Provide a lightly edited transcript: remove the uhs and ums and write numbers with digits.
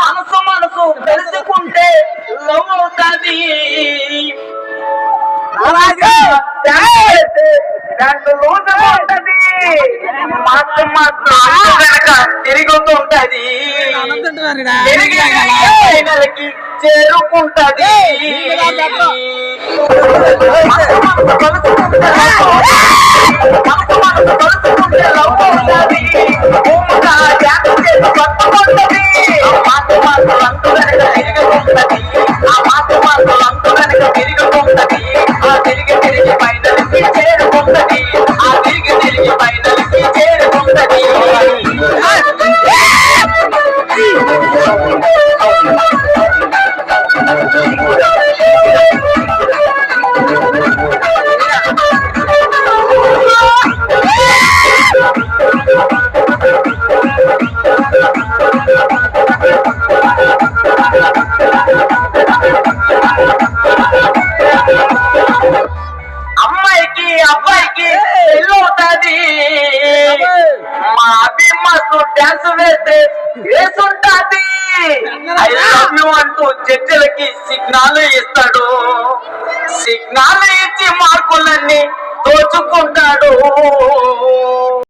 మనసు మనసు తెలుసుకుంటే లవ్ అవుతుంది. తిరుగుతుంటది, తిరిగి చేరుకుంటది. తిరిగి పైనలకి చేరుకుంటది, ఆ తిరిగి పైనలకి చేరుకుంటది. అమ్మాయికి అబ్బాయికి పెళ్ళవుతుంది. మా అభిమాసు డ్యాన్స్ వేస్తే వేసుంటాది. ఐ లవ్ యు అంటూ జడ్జిలకి సిగ్నల్ ఇస్తాడు. సిగ్నల్ ఇచ్చి మార్కులన్నీ దోచుకుంటాడు.